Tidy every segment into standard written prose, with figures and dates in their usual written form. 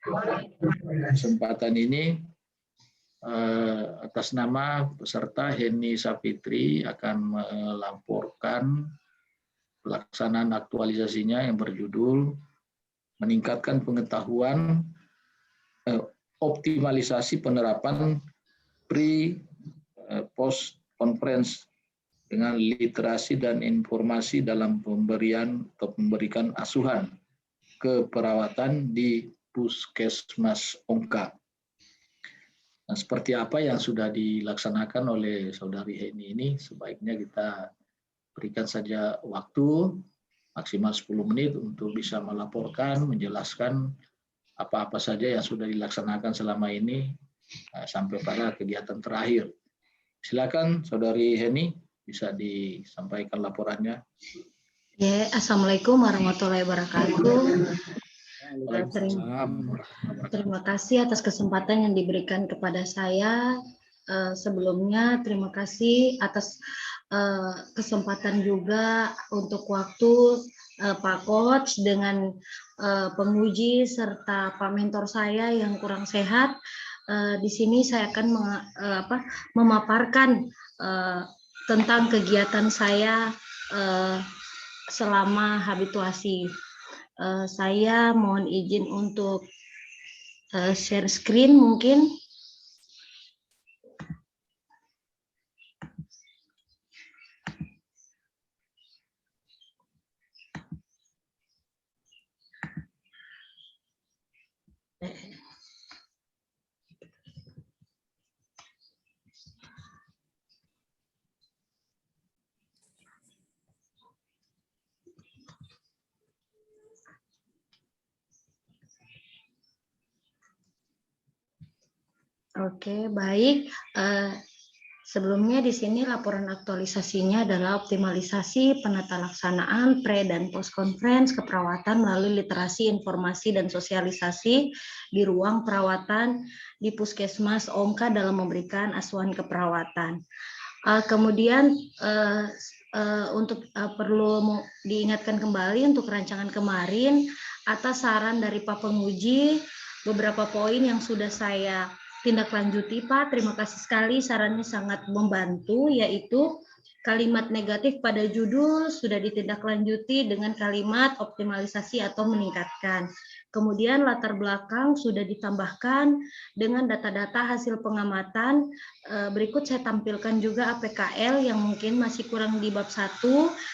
Kesempatan ini atas nama peserta Heni Sapitri akan melaporkan pelaksanaan aktualisasinya yang berjudul meningkatkan pengetahuan optimalisasi penerapan pre-post conference dengan literasi dan informasi dalam pemberian atau memberikan asuhan keperawatan di Puskesmas Ongka. Nah, seperti apa yang sudah dilaksanakan oleh Saudari Heni ini, sebaiknya kita berikan saja waktu maksimal 10 menit untuk bisa melaporkan, menjelaskan apa-apa saja yang sudah dilaksanakan selama ini sampai pada kegiatan terakhir. Silakan Saudari Heni, bisa disampaikan laporannya. Ya, Assalamualaikum warahmatullahi wabarakatuh. Terima kasih atas kesempatan yang diberikan kepada saya. Sebelumnya terima kasih atas kesempatan juga untuk waktu Pak Coach dengan penguji serta Pak mentor saya yang kurang sehat. Di sini saya akan memaparkan tentang kegiatan saya selama habituasi. Saya mohon izin untuk share screen mungkin. Oke, baik. Sebelumnya di sini laporan aktualisasinya adalah optimalisasi penata laksanaan pre dan post conference keperawatan melalui literasi, informasi dan sosialisasi di ruang perawatan di Puskesmas Ongka dalam memberikan asuhan keperawatan. Kemudian untuk perlu diingatkan kembali untuk rancangan kemarin atas saran dari Pak Penguji, beberapa poin yang sudah saya tindak lanjuti Pak, terima kasih sekali, sarannya sangat membantu, yaitu kalimat negatif pada judul sudah ditindaklanjuti dengan kalimat optimalisasi atau meningkatkan. Kemudian latar belakang sudah ditambahkan dengan data-data hasil pengamatan. Berikut saya tampilkan juga APKL yang mungkin masih kurang di bab 1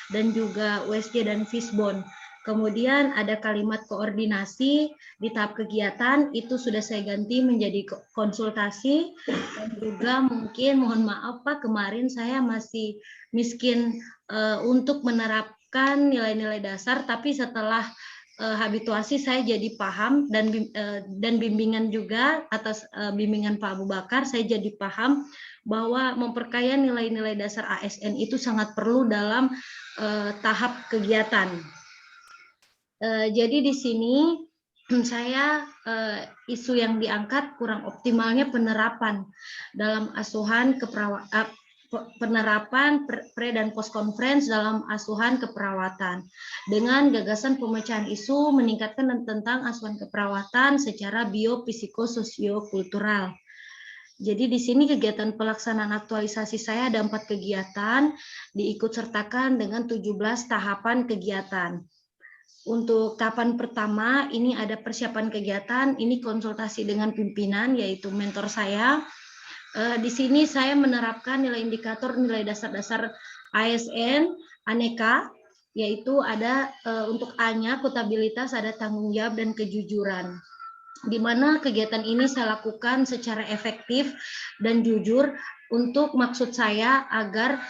dan juga USG dan Fishbone. Kemudian ada kalimat koordinasi di tahap kegiatan, itu sudah saya ganti menjadi konsultasi. Dan juga mungkin mohon maaf Pak, kemarin saya masih miskin untuk menerapkan nilai-nilai dasar, tapi setelah habituasi saya jadi paham dan bimbingan juga atas bimbingan Pak Abu Bakar, saya jadi paham bahwa memperkaya nilai-nilai dasar ASN itu sangat perlu dalam tahap kegiatan. Jadi di sini saya isu yang diangkat kurang optimalnya penerapan dalam asuhan penerapan pre dan post conference dalam asuhan keperawatan dengan gagasan pemecahan isu meningkatkan tentang asuhan keperawatan secara biopsikososiokultural. Jadi di sini kegiatan pelaksanaan aktualisasi saya ada 4 kegiatan diikut sertakan dengan 17 tahapan kegiatan. Untuk tahapan pertama ini ada persiapan kegiatan, ini konsultasi dengan pimpinan yaitu mentor saya. Di sini saya menerapkan nilai indikator nilai dasar-dasar ASN aneka, yaitu ada untuk A-nya akutabilitas, ada tanggung jawab dan kejujuran. Di mana kegiatan ini saya lakukan secara efektif dan jujur untuk maksud saya agar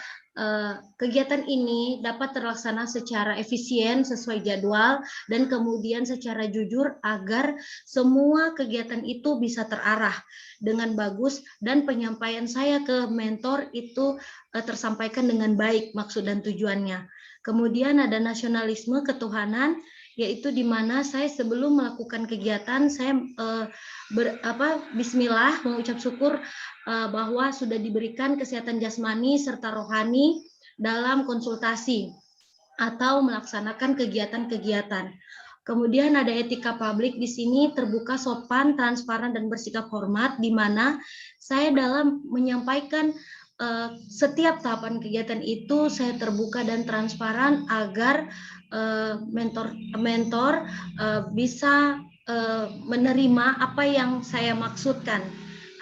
kegiatan ini dapat terlaksana secara efisien sesuai jadwal dan kemudian secara jujur agar semua kegiatan itu bisa terarah dengan bagus dan penyampaian saya ke mentor itu tersampaikan dengan baik maksud dan tujuannya. Kemudian ada nasionalisme ketuhanan, yaitu di mana saya sebelum melakukan kegiatan saya bismillah mengucap syukur bahwa sudah diberikan kesehatan jasmani serta rohani dalam konsultasi atau melaksanakan kegiatan-kegiatan. Kemudian ada etika publik, di sini terbuka, sopan, transparan, dan bersikap hormat, di mana saya dalam menyampaikan setiap tahapan kegiatan itu saya terbuka dan transparan agar mentor bisa menerima apa yang saya maksudkan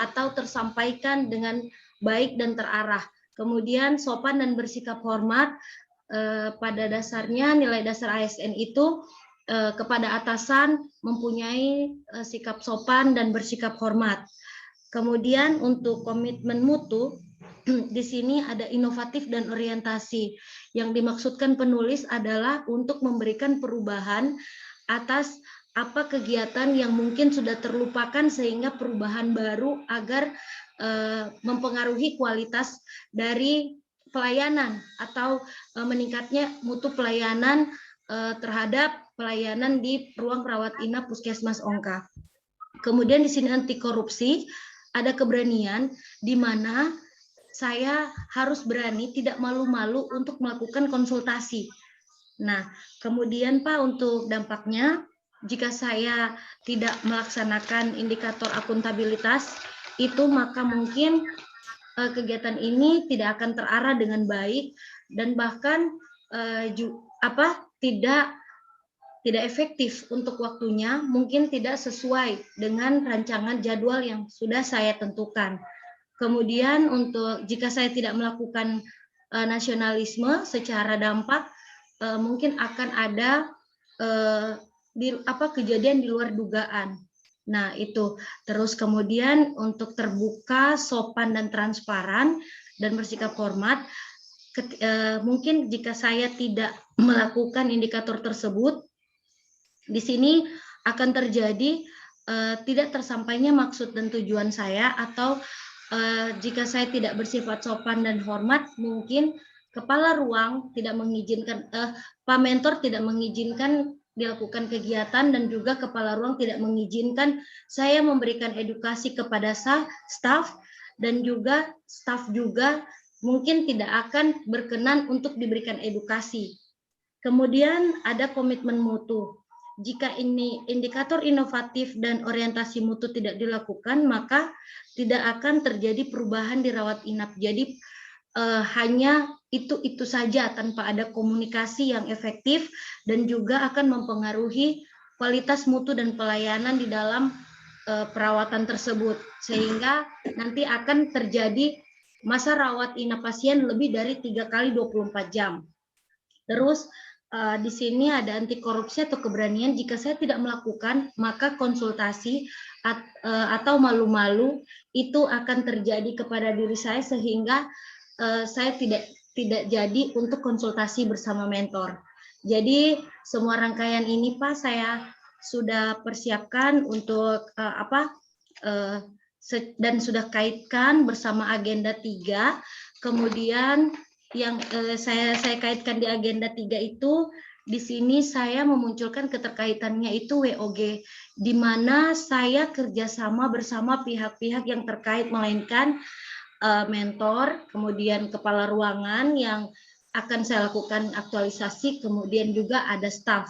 atau tersampaikan dengan baik dan terarah. Kemudian sopan dan bersikap hormat, pada dasarnya nilai dasar ASN itu kepada atasan mempunyai sikap sopan dan bersikap hormat. Kemudian untuk komitmen mutu, di sini ada inovatif dan orientasi. Yang dimaksudkan penulis adalah untuk memberikan perubahan atas apa kegiatan yang mungkin sudah terlupakan sehingga perubahan baru agar mempengaruhi kualitas dari pelayanan atau meningkatnya mutu pelayanan terhadap pelayanan di ruang rawat inap Puskesmas Ongka. Kemudian di sini anti korupsi, ada keberanian di mana saya harus berani, tidak malu-malu untuk melakukan konsultasi. Nah, kemudian Pak, untuk dampaknya, jika saya tidak melaksanakan indikator akuntabilitas, itu maka mungkin kegiatan ini tidak akan terarah dengan baik dan bahkan tidak efektif untuk waktunya, mungkin tidak sesuai dengan rancangan jadwal yang sudah saya tentukan. Kemudian untuk jika saya tidak melakukan nasionalisme secara dampak, mungkin akan ada kejadian di luar dugaan. Nah, itu. Terus kemudian untuk terbuka, sopan dan transparan dan bersikap hormat, mungkin jika saya tidak melakukan indikator tersebut, di sini akan terjadi tidak tersampainya maksud dan tujuan saya, atau jika saya tidak bersifat sopan dan hormat, mungkin kepala ruang tidak mengizinkan, Pak Mentor tidak mengizinkan dilakukan kegiatan, dan juga kepala ruang tidak mengizinkan saya memberikan edukasi kepada staf, dan juga staf juga mungkin tidak akan berkenan untuk diberikan edukasi. Kemudian ada komitmen mutu. Jika ini indikator inovatif dan orientasi mutu tidak dilakukan, maka tidak akan terjadi perubahan di rawat inap. Jadi hanya itu saja tanpa ada komunikasi yang efektif, dan juga akan mempengaruhi kualitas mutu dan pelayanan di dalam perawatan tersebut, sehingga nanti akan terjadi masa rawat inap pasien lebih dari 3 kali 24 jam. Terus di sini ada anti korupsi atau keberanian. Jika saya tidak melakukan, maka konsultasi atau malu-malu itu akan terjadi kepada diri saya, sehingga saya tidak jadi untuk konsultasi bersama mentor. Jadi semua rangkaian ini Pak saya sudah persiapkan untuk dan sudah kaitkan bersama agenda 3. Kemudian yang saya kaitkan di agenda 3 itu, di sini saya memunculkan keterkaitannya itu WOG, di mana saya kerjasama bersama pihak-pihak yang terkait, melainkan mentor, kemudian kepala ruangan yang akan saya lakukan aktualisasi, kemudian juga ada staf.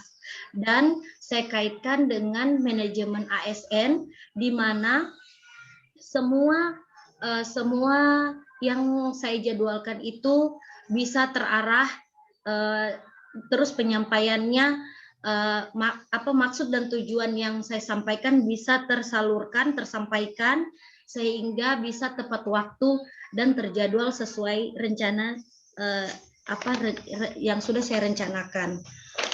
Dan saya kaitkan dengan manajemen ASN, di mana semua yang saya jadwalkan itu bisa terarah, terus penyampaiannya, maksud dan tujuan yang saya sampaikan bisa tersampaikan, sehingga bisa tepat waktu dan terjadwal sesuai rencana yang sudah saya rencanakan.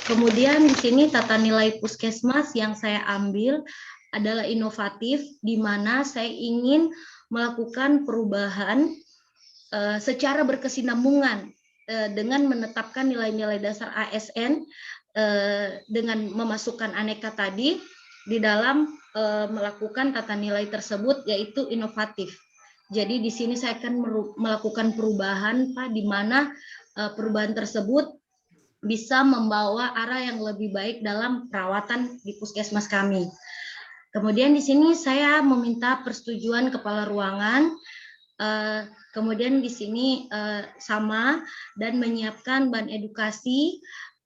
Kemudian di sini tata nilai Puskesmas yang saya ambil adalah inovatif, di mana saya ingin melakukan perubahan secara berkesinambungan dengan menetapkan nilai-nilai dasar ASN dengan memasukkan aneka tadi di dalam melakukan tata nilai tersebut, yaitu inovatif. Jadi di sini saya akan melakukan perubahan Pak, di mana perubahan tersebut bisa membawa arah yang lebih baik dalam perawatan di Puskesmas kami. Kemudian di sini saya meminta persetujuan kepala ruangan. Kemudian di sini sama, dan menyiapkan bahan edukasi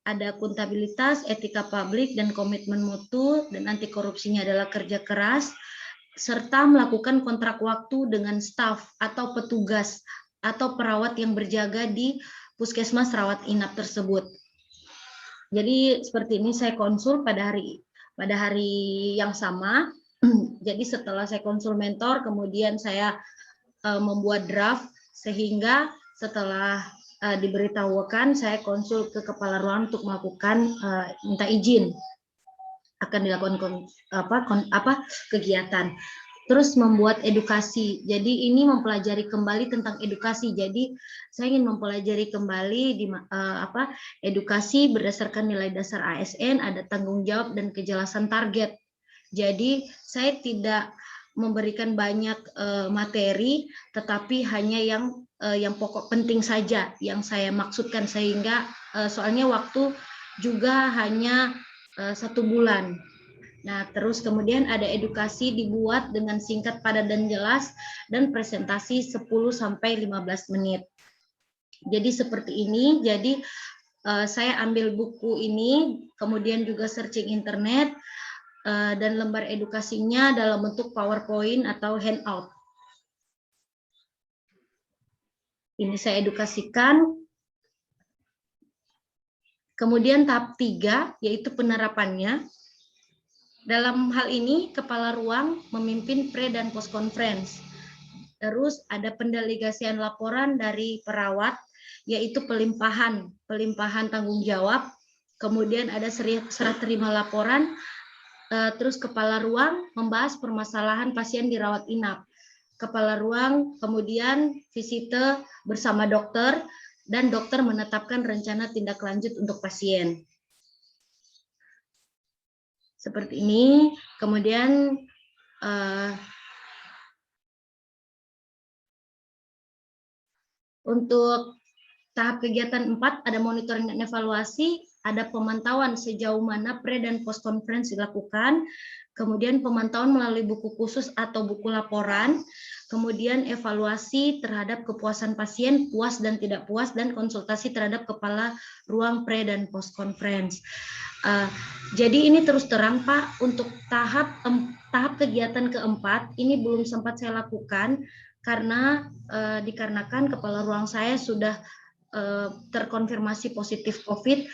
ada akuntabilitas, etika publik, dan komitmen mutu, dan anti korupsinya adalah kerja keras, serta melakukan kontrak waktu dengan staf atau petugas atau perawat yang berjaga di puskesmas rawat inap tersebut. Jadi seperti ini saya konsul pada hari yang sama. Jadi setelah saya konsul mentor, kemudian saya membuat draft, sehingga setelah diberitahukan, saya konsul ke kepala ruang untuk melakukan minta izin akan dilakukan kegiatan. Terus membuat edukasi. Jadi ini mempelajari kembali tentang edukasi. Jadi saya ingin mempelajari kembali di edukasi berdasarkan nilai dasar ASN, ada tanggung jawab dan kejelasan target. Jadi saya tidak memberikan banyak materi, tetapi hanya yang pokok penting saja yang saya maksudkan, sehingga soalnya waktu juga hanya 1 bulan. Nah, terus kemudian ada edukasi dibuat dengan singkat, padat, dan jelas, dan presentasi 10-15 menit. Jadi seperti ini. Jadi saya ambil buku ini, kemudian juga searching internet, dan lembar edukasinya dalam bentuk PowerPoint atau handout. Ini saya edukasikan. Kemudian tahap 3, yaitu penerapannya. Dalam hal ini, kepala ruang memimpin pre dan post conference. Terus ada pendelegasian laporan dari perawat, yaitu pelimpahan tanggung jawab. Kemudian ada serah terima laporan. Terus kepala ruang membahas permasalahan pasien dirawat inap. Kepala ruang kemudian visite bersama dokter, dan dokter menetapkan rencana tindak lanjut untuk pasien. Seperti ini. Kemudian untuk tahap kegiatan 4 ada monitoring dan evaluasi, ada pemantauan sejauh mana pre dan post conference dilakukan, kemudian pemantauan melalui buku khusus atau buku laporan, kemudian evaluasi terhadap kepuasan pasien, puas dan tidak puas, dan konsultasi terhadap kepala ruang pre dan post conference. Jadi ini terus terang Pak, untuk tahap kegiatan keempat ini belum sempat saya lakukan karena dikarenakan kepala ruang saya sudah terkonfirmasi positif COVID.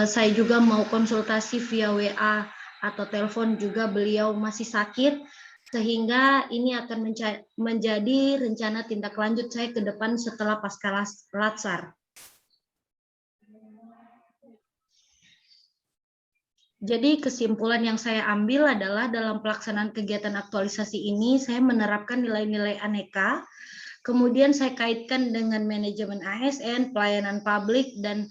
Saya juga mau konsultasi via WA atau telepon, juga beliau masih sakit, sehingga ini akan menjadi rencana tindak lanjut saya ke depan setelah pasca latsar. Jadi kesimpulan yang saya ambil adalah dalam pelaksanaan kegiatan aktualisasi ini saya menerapkan nilai-nilai aneka, kemudian saya kaitkan dengan manajemen ASN, pelayanan publik, dan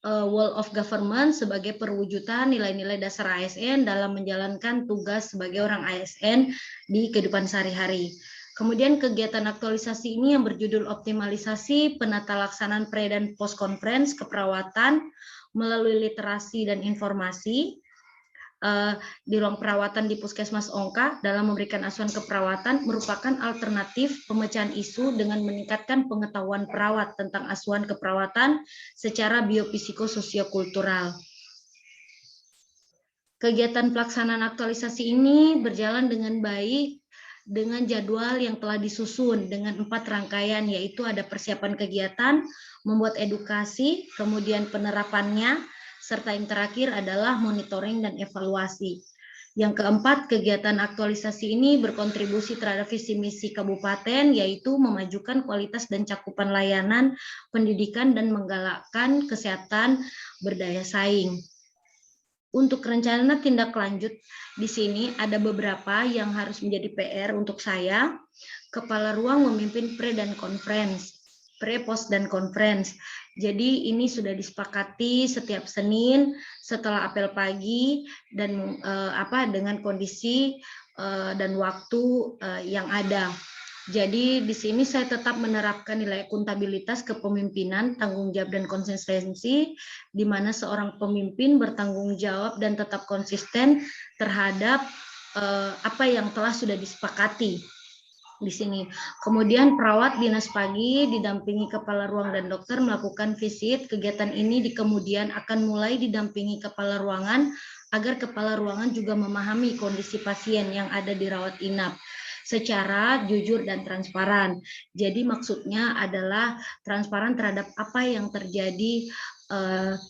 wall of government sebagai perwujudan nilai-nilai dasar ASN dalam menjalankan tugas sebagai orang ASN di kehidupan sehari-hari. Kemudian kegiatan aktualisasi ini yang berjudul optimalisasi penata laksanaan pre dan post conference keperawatan melalui literasi dan informasi di ruang perawatan di Puskesmas Ongka dalam memberikan asuhan keperawatan merupakan alternatif pemecahan isu dengan meningkatkan pengetahuan perawat tentang asuhan keperawatan secara biopsikososiokultural. Kegiatan pelaksanaan aktualisasi ini berjalan dengan baik dengan jadwal yang telah disusun dengan 4 rangkaian, yaitu ada persiapan kegiatan, membuat edukasi, kemudian penerapannya, serta yang terakhir adalah monitoring dan evaluasi. Yang keempat, kegiatan aktualisasi ini berkontribusi terhadap visi misi kabupaten, yaitu memajukan kualitas dan cakupan layanan pendidikan dan menggalakkan kesehatan berdaya saing. Untuk rencana tindak lanjut di sini ada beberapa yang harus menjadi PR untuk saya. Kepala ruang memimpin pre dan conference, pre, post, dan conference. Jadi ini sudah disepakati setiap Senin setelah apel pagi dan dengan kondisi dan waktu yang ada. Jadi di sini saya tetap menerapkan nilai akuntabilitas kepemimpinan, tanggung jawab, dan konsistensi, di mana seorang pemimpin bertanggung jawab dan tetap konsisten terhadap apa yang telah sudah disepakati. di sini. Kemudian perawat dinas pagi didampingi kepala ruang dan dokter melakukan visit. Kegiatan ini di kemudian akan mulai didampingi kepala ruangan agar kepala ruangan juga memahami kondisi pasien yang ada di rawat inap secara jujur dan transparan. Jadi maksudnya adalah transparan terhadap apa yang terjadi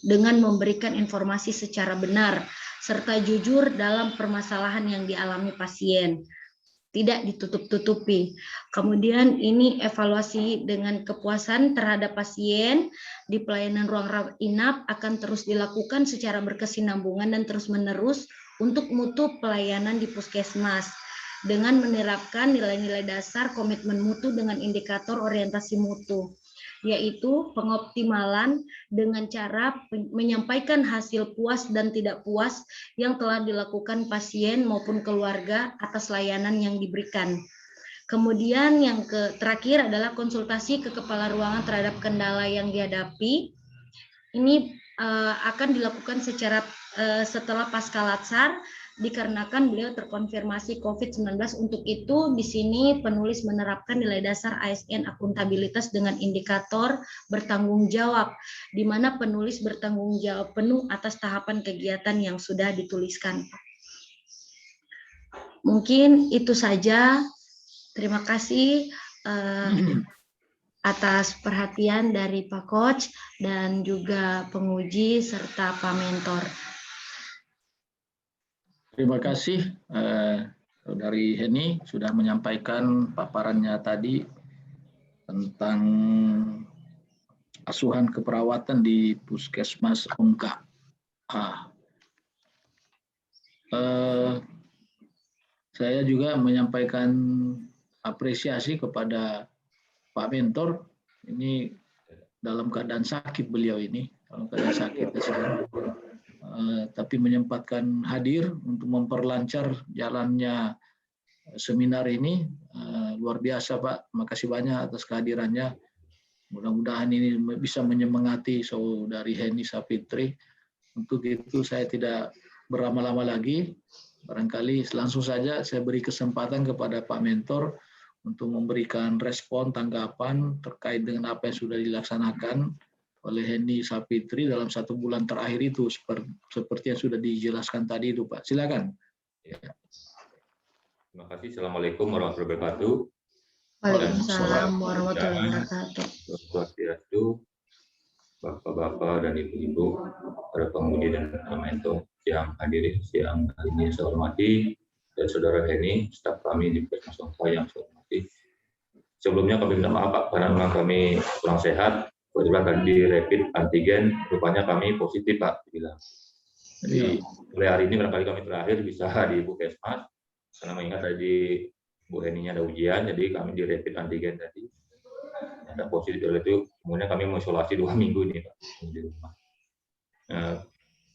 dengan memberikan informasi secara benar serta jujur dalam permasalahan yang dialami pasien, tidak ditutup-tutupi. Kemudian ini evaluasi dengan kepuasan terhadap pasien di pelayanan ruang rawat inap akan terus dilakukan secara berkesinambungan dan terus-menerus untuk mutu pelayanan di puskesmas dengan menerapkan nilai-nilai dasar komitmen mutu dengan indikator orientasi mutu, yaitu pengoptimalan dengan cara menyampaikan hasil puas dan tidak puas yang telah dilakukan pasien maupun keluarga atas layanan yang diberikan. Kemudian yang terakhir adalah konsultasi ke kepala ruangan terhadap kendala yang dihadapi. Ini akan dilakukan secara setelah pasca latsar dikarenakan beliau terkonfirmasi COVID-19. Untuk itu di sini penulis menerapkan nilai dasar ASN akuntabilitas dengan indikator bertanggung jawab, di mana penulis bertanggung jawab penuh atas tahapan kegiatan yang sudah dituliskan. Mungkin itu saja. Terima kasih atas perhatian dari Pak Coach dan juga penguji serta Pak Mentor. Terima kasih Saudari Heni sudah menyampaikan paparannya tadi tentang asuhan keperawatan di Puskesmas Ongka. Saya juga menyampaikan apresiasi kepada Pak Mentor. Ini dalam keadaan sakit beliau ini, dalam keadaan sakit tapi menyempatkan hadir untuk memperlancar jalannya seminar ini. Luar biasa Pak, makasih banyak atas kehadirannya. Mudah-mudahan ini bisa menyemangati Saudari Heni Sapitri. Untuk itu saya tidak berlama-lama lagi, barangkali langsung saja saya beri kesempatan kepada Pak Mentor untuk memberikan respon tanggapan terkait dengan apa yang sudah dilaksanakan oleh Heni Sapitri dalam 1 bulan terakhir itu seperti yang sudah dijelaskan tadi itu Pak. Silakan. Ya. Terima kasih. Assalamualaikum warahmatullahi wabarakatuh. Waalaikumsalam warahmatullahi wabarakatuh. Swastiastu, Bapak-bapak dan Ibu-ibu, para penguji dan mentor yang hadir siang hari ini saya hormati, dan Saudara Heni, staf kami di Puskesmas Ongka yang saya hormati. Sebelumnya kami minta maaf Pak, karena memang kami kurang sehat. Kebetulan tadi rapid antigen, rupanya kami positif Pak. Jadi mulai hari ini barangkali kami terakhir bisa di Puskesmas, karena mengingat tadi Bu Heninya ada ujian, jadi kami di rapid antigen tadi. Ada positif oleh itu, kemudian kami mengisolasi 2 minggu ini Pak di rumah.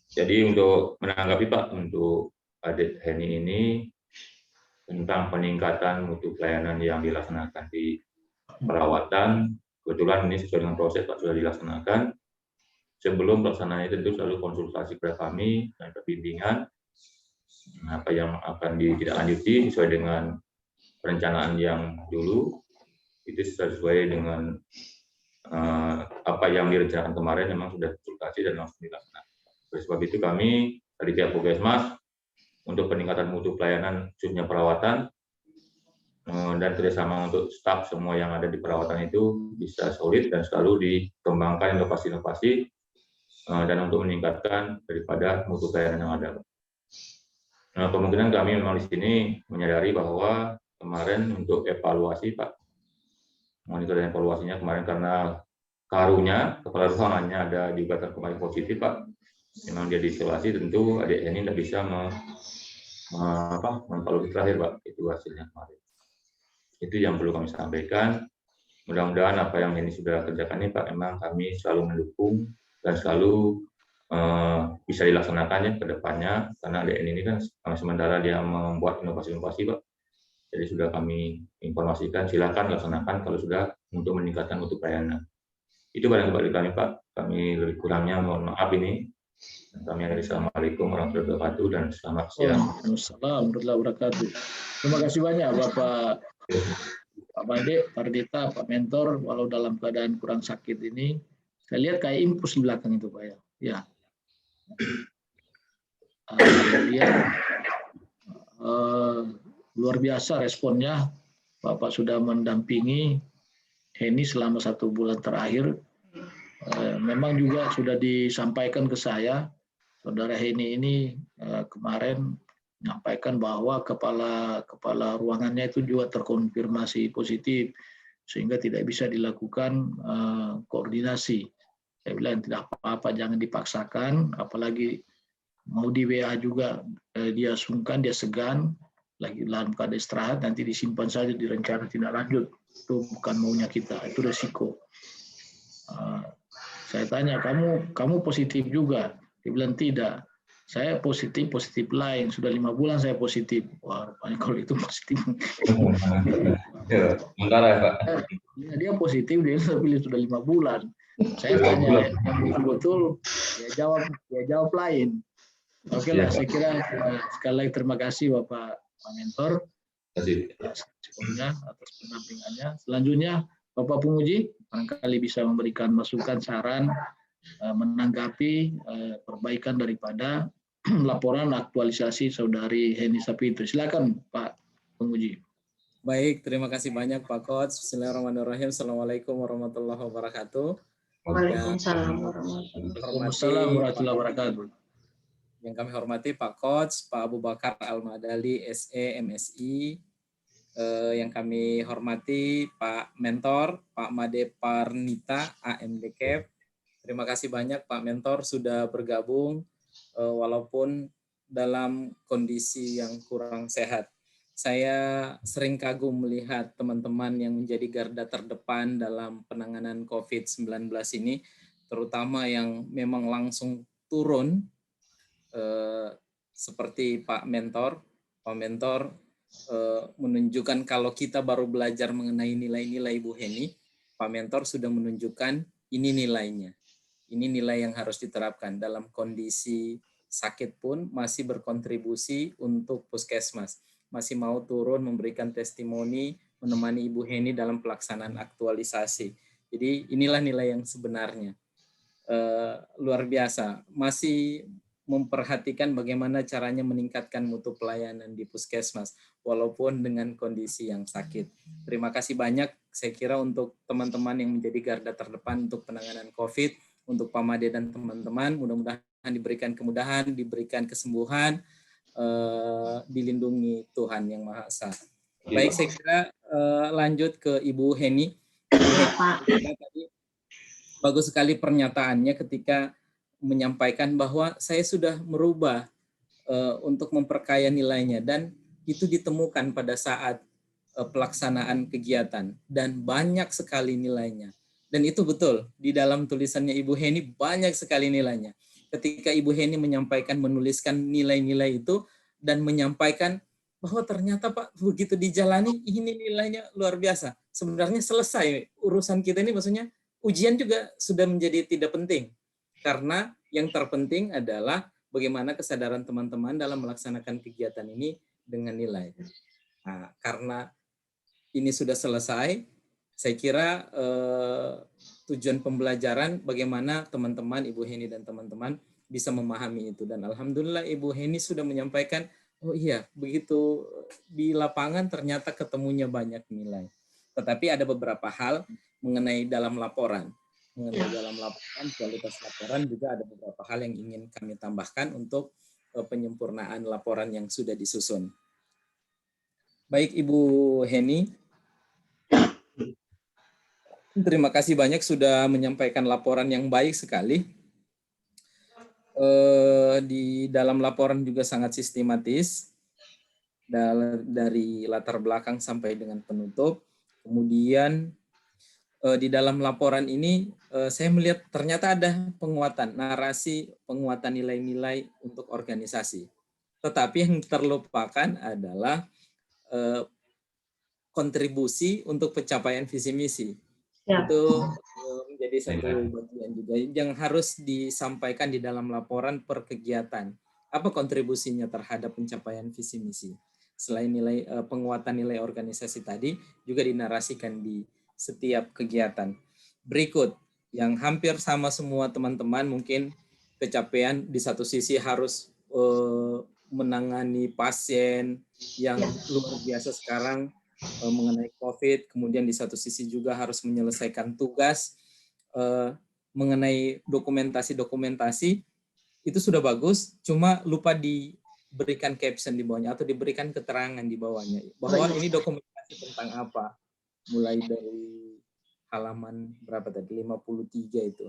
Jadi untuk menanggapi Pak, untuk adik Heni ini tentang peningkatan mutu pelayanan yang dilaksanakan di perawatan, kebetulan ini sesuai dengan proses Pak sudah dilaksanakan. Sebelum pelaksanaannya tentu selalu konsultasi kepada kami dan bimbingan apa yang akan ditindaklanjuti sesuai dengan perencanaan yang dulu. Itu sesuai dengan apa yang direncanakan kemarin memang sudah konsultasi dan langsung dilaksanakan. Oleh sebab itu kami dari pihak Puskesmas untuk peningkatan mutu pelayanan khususnya perawatan dan kerjasama untuk staf semua yang ada di perawatan itu bisa solid dan selalu dikembangkan inovasi-inovasi dan untuk meningkatkan daripada mutu pelayanan yang ada. Nah, kemungkinan kami memang di sini menyadari bahwa kemarin untuk evaluasi Pak, monitoring evaluasinya kemarin karena karunya kepala ruangannya ada juga terkembali positif Pak. Memang dia diisolasi, tentu adik ini tidak bisa memvalidasi terakhir Pak, itu hasilnya kemarin. Itu yang perlu kami sampaikan. Mudah-mudahan apa yang ini sudah kerjakan ini Pak, memang kami selalu mendukung dan selalu bisa dilaksanakannya ke depannya, karena adik ini kan sementara dia membuat inovasi-inovasi Pak. Jadi sudah kami informasikan, silakan laksanakan kalau sudah untuk meningkatkan mutu pelayanan. Itu barangkali kami Pak, kami lebih kurangnya mohon maaf ini. Kami akhiri. Assalamualaikum warahmatullahi wabarakatuh dan selamat siang. Waalaikumsalam warahmatullahi wabarakatuh. Terima kasih banyak Bapak Pak Bade, Pak Ardita, Pak Mentor, walau dalam keadaan kurang sakit ini, saya lihat kayak impus di belakang itu Pak ya. Ya. Kemudian luar biasa responnya, Bapak sudah mendampingi Heni selama 1 bulan terakhir. Memang juga sudah disampaikan ke saya, Saudara Heni ini kemarin menyampaikan bahwa kepala ruangannya itu juga terkonfirmasi positif, sehingga tidak bisa dilakukan koordinasi. Saya bilang tidak apa-apa, jangan dipaksakan, apalagi mau di WA juga dia sungkan, dia segan, lagi dalam keadaan istirahat, nanti disimpan saja, direncana tidak lanjut. Itu bukan maunya kita, itu resiko. Saya tanya, kamu positif juga? Dia bilang tidak. Saya positif lain. Sudah 5 bulan saya positif. Wah, rupanya kalau itu positif. Ya, sementara ya Pak. Dia positif, dia sudah 5 bulan. Saya tanya, yang betul-betul dia jawab lain. Oke lah, saya kira sekali lagi terima kasih Bapak Mentor atas pendampingannya. Selanjutnya Bapak Penguji barangkali bisa memberikan masukan, saran, menanggapi perbaikan daripada laporan aktualisasi Saudari Heni Sapitri. Silakan Pak Penguji. Baik, terima kasih banyak Pak Coach. Bismillahirrahmanirrahim. Assalamualaikum warahmatullahi wabarakatuh. Waalaikumsalam warahmatullahi wabarakatuh. Yang kami hormati Pak Coach, Pak Abu Bakar Al-Madali, SE, MSI. Yang kami hormati Pak Mentor, Pak Made Parnita, AMDCAP. Terima kasih banyak Pak Mentor sudah bergabung walaupun dalam kondisi yang kurang sehat. Saya sering kagum melihat teman-teman yang menjadi garda terdepan dalam penanganan COVID-19 ini, terutama yang memang langsung turun seperti Pak Mentor. Pak Mentor menunjukkan kalau kita baru belajar mengenai nilai-nilai Ibu Heni, Pak Mentor sudah menunjukkan ini nilainya. Ini nilai yang harus diterapkan dalam kondisi sakit pun masih berkontribusi untuk puskesmas. Masih mau turun memberikan testimoni, menemani Ibu Heni dalam pelaksanaan aktualisasi. Jadi inilah nilai yang sebenarnya. Luar biasa. Masih memperhatikan bagaimana caranya meningkatkan mutu pelayanan di puskesmas, walaupun dengan kondisi yang sakit. Terima kasih banyak, saya kira untuk teman-teman yang menjadi garda terdepan untuk penanganan COVID, untuk Pak Made dan teman-teman, mudah-mudahan diberikan kemudahan, diberikan kesembuhan, dilindungi Tuhan Yang Maha Esa. Baik, saya kira lanjut ke Ibu Heni. Tadi bagus sekali pernyataannya ketika menyampaikan bahwa saya sudah merubah untuk memperkaya nilainya, dan itu ditemukan pada saat pelaksanaan kegiatan dan banyak sekali nilainya. Dan itu betul, di dalam tulisannya Ibu Heni banyak sekali nilainya. Ketika Ibu Heni menyampaikan, menuliskan nilai-nilai itu dan menyampaikan bahwa ternyata Pak begitu dijalani ini nilainya luar biasa. Sebenarnya selesai urusan kita ini, maksudnya ujian juga sudah menjadi tidak penting. Karena yang terpenting adalah bagaimana kesadaran teman-teman dalam melaksanakan kegiatan ini dengan nilai. Nah, karena ini sudah selesai, saya kira tujuan pembelajaran bagaimana teman-teman, Ibu Heni dan teman-teman bisa memahami itu. Dan alhamdulillah Ibu Heni sudah menyampaikan, oh iya, begitu di lapangan ternyata ketemunya banyak nilai. Tetapi ada beberapa hal mengenai dalam laporan. Mengenai dalam laporan, kualitas laporan juga ada beberapa hal yang ingin kami tambahkan untuk penyempurnaan laporan yang sudah disusun. Baik Ibu Heni, terima kasih banyak sudah menyampaikan laporan yang baik sekali. Di dalam laporan juga sangat sistematis, dari latar belakang sampai dengan penutup. Kemudian di dalam laporan ini saya melihat ternyata ada penguatan narasi, penguatan nilai-nilai untuk organisasi. Tetapi yang terlupakan adalah kontribusi untuk pencapaian visi misi. Ya. Itu menjadi satu bagian juga yang harus disampaikan di dalam laporan per kegiatan. Apa kontribusinya terhadap pencapaian visi misi? selain nilai penguatan nilai organisasi tadi juga dinarasikan di setiap kegiatan. Berikut yang hampir sama semua teman-teman, mungkin kecapean di satu sisi harus menangani pasien yang luar biasa sekarang mengenai COVID, kemudian di satu sisi juga harus menyelesaikan tugas mengenai dokumentasi, itu sudah bagus, cuma lupa diberikan caption di bawahnya atau diberikan keterangan di bawahnya bahwa ini dokumentasi tentang apa, mulai dari halaman berapa tadi, 53 itu.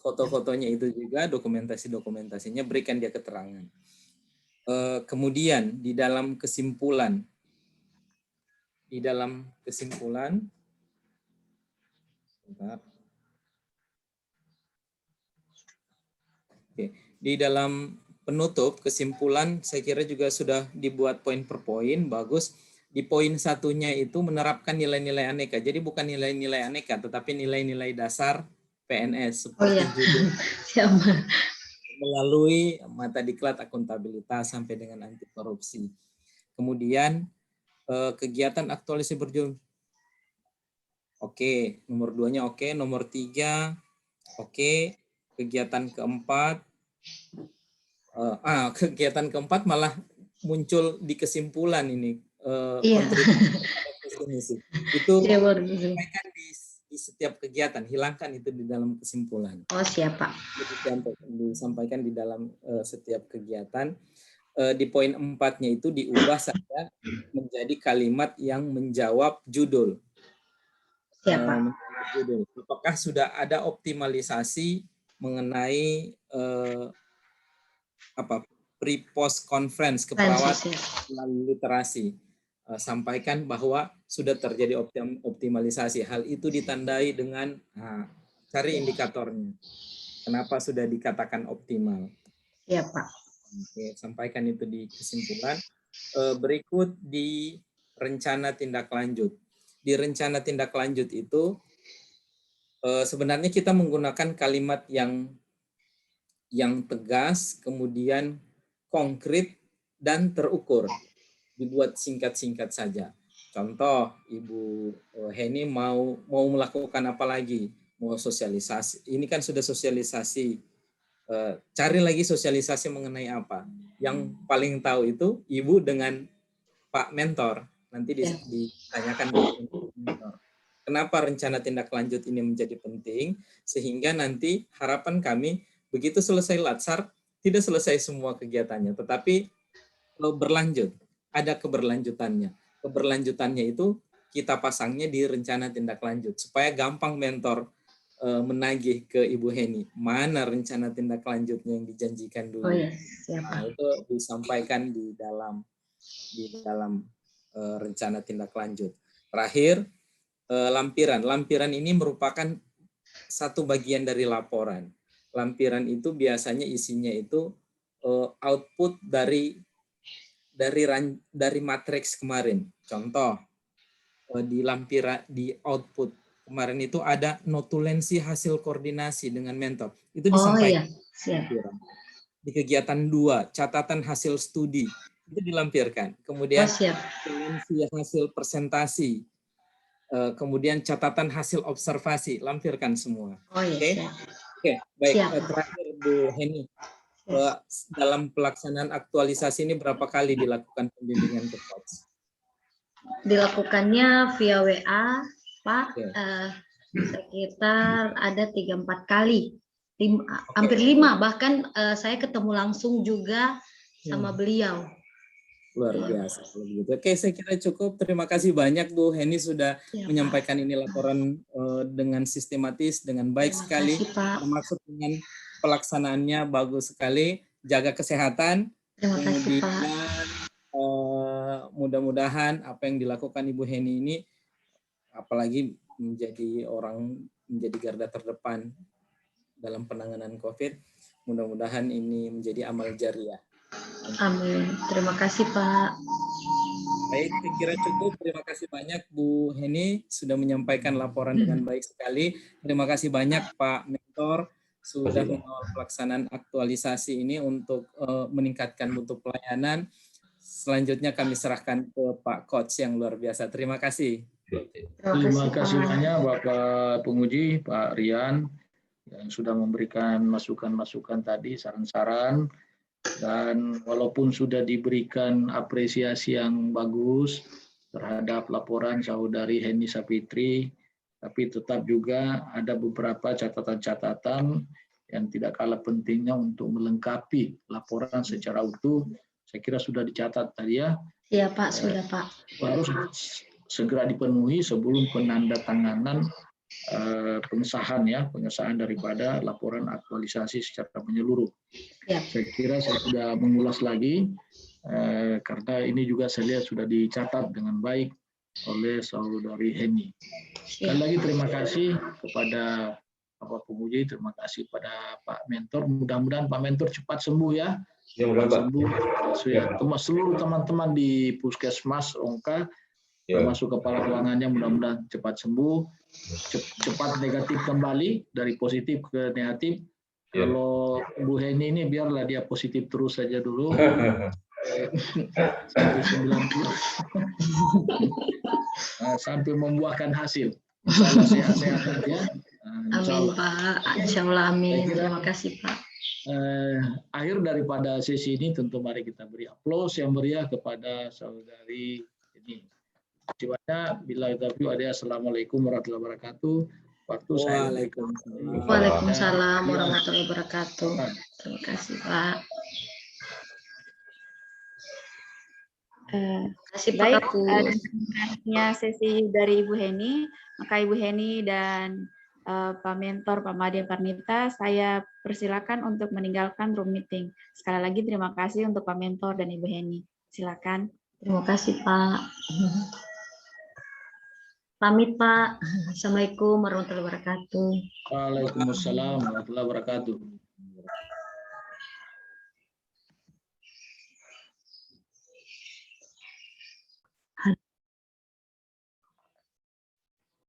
Foto-fotonya itu juga, dokumentasinya berikan dia keterangan. Kemudian di dalam kesimpulan, sebentar. Oke. Di dalam penutup, kesimpulan saya kira juga sudah dibuat poin per poin, bagus. Di poin satunya itu menerapkan nilai-nilai aneka. Jadi bukan nilai-nilai aneka, tetapi nilai-nilai dasar PNS seperti judul melalui mata diklat akuntabilitas sampai dengan anti korupsi. Kemudian kegiatan aktualisasi berjudul. Oke, nomor 2-nya oke, nomor 3 oke, kegiatan keempat kegiatan keempat malah muncul di kesimpulan ini. Kontribusi itu sampaikan di setiap kegiatan, hilangkan itu di dalam kesimpulan. Oh, siap Pak. Disampaikan di dalam setiap kegiatan. Di poin 4-nya itu diubah saja menjadi kalimat yang menjawab judul. Siap Pak. Judul. Apakah sudah ada optimalisasi mengenai pre-post conference keperawatan melalui literasi? Sampaikan bahwa sudah terjadi optimalisasi. Hal itu ditandai dengan cari indikatornya. Kenapa sudah dikatakan optimal? Ya Pak. Oke, sampaikan itu di kesimpulan. Berikut di rencana tindak lanjut. Di rencana tindak lanjut itu sebenarnya kita menggunakan kalimat yang tegas, kemudian konkret dan terukur. Dibuat singkat-singkat saja. Contoh, Ibu Heni mau melakukan apa lagi? Mau sosialisasi. Ini kan sudah sosialisasi. Cari lagi sosialisasi mengenai apa? Yang paling tahu itu Ibu dengan Pak Mentor. Nanti ditanyakan mentor. Kenapa rencana tindak lanjut ini menjadi penting? Sehingga nanti harapan kami begitu selesai latsar, tidak selesai semua kegiatannya, tetapi berlanjut. Ada keberlanjutannya. Keberlanjutannya itu kita pasangnya di rencana tindak lanjut supaya gampang mentor menagih ke Ibu Heni mana rencana tindak lanjutnya yang dijanjikan dulu. Itu disampaikan di dalam rencana tindak lanjut. Terakhir, lampiran ini merupakan satu bagian dari laporan. Lampiran itu biasanya isinya itu output dari matriks kemarin. Contoh, di output kemarin itu ada notulensi hasil koordinasi dengan mentor. Itu disampaikan. Di kegiatan 2, catatan hasil studi, itu dilampirkan. Kemudian notulensi hasil presentasi, kemudian catatan hasil observasi, lampirkan semua. Oke, baik. Terakhir Bu Heni. Dalam pelaksanaan aktualisasi ini berapa kali dilakukan pembimbingan ke coach? Dilakukannya via WA, Pak. Sekitar ada 3-4 kali. Hampir 5, bahkan saya ketemu langsung juga sama beliau. Luar biasa. Oke, saya kira cukup. Terima kasih banyak Bu Heni sudah menyampaikan ini laporan dengan sistematis, dengan baik sekali. Termasuk dengan pelaksanaannya bagus sekali, jaga kesehatan. Terima kasih, Pak. Mudah-mudahan apa yang dilakukan Ibu Heni ini, apalagi menjadi garda terdepan dalam penanganan COVID, mudah-mudahan ini menjadi amal jariah. Amin. Terima kasih, Pak. Baik, saya kira cukup. Terima kasih banyak Bu Heni sudah menyampaikan laporan dengan baik sekali. Terima kasih banyak Pak Mentor sudah mengawal pelaksanaan aktualisasi ini untuk meningkatkan mutu pelayanan. selanjutnya kami serahkan ke Pak Coach yang luar biasa. Terima kasih. Terima kasih Pak. banyak Bapak Penguji, Pak Rian, yang sudah memberikan masukan-masukan tadi, saran-saran. Dan walaupun sudah diberikan apresiasi yang bagus terhadap laporan saudari Heni Sapitri, tapi tetap juga ada beberapa catatan-catatan yang tidak kalah pentingnya untuk melengkapi laporan secara utuh. Saya kira sudah dicatat tadi ya. Iya Pak, sudah Pak. Harus segera dipenuhi sebelum penandatanganan pengesahan daripada laporan aktualisasi secara menyeluruh. Ya. Saya kira saya sudah mengulas lagi karena ini juga saya lihat sudah dicatat dengan baik oleh saudari Heni. Sekali lagi terima kasih kepada Bapak Penguji, terima kasih kepada Pak Mentor. Mudah-mudahan Pak Mentor cepat sembuh ya. Ya, mudah-mudahan, Sembuh. Seluruh teman-teman di Puskesmas Ongka, termasuk kepala ruangannya, mudah-mudahan cepat sembuh, cepat negatif kembali dari positif ke negatif. Kalau Bu Heni ini biarlah dia positif terus saja dulu sampai 90 sampai membuahkan hasil. Insyaallah sehat-sehat aja. Amin Pak, Insyaallah amin. Terima kasih Pak. Akhir daripada sesi ini tentu mari kita beri aplaus yang meriah kepada saudari ini. Terima kasih. Bila ada. Assalamualaikum warahmatullahi wabarakatuh. Waktu saya. Waalaikumsalam warahmatullahi wabarakatuh. Terima kasih Pak. Baik, dengan sesi dari Ibu Heni, maka Ibu Heni dan Pak Mentor, Pak Made Parnita, saya persilakan untuk meninggalkan room meeting. Sekali lagi terima kasih untuk Pak Mentor dan Ibu Heni. Silakan. Terima kasih Pak. Pamit Pak. Assalamualaikum warahmatullahi wabarakatuh. Waalaikumsalam warahmatullahi wabarakatuh.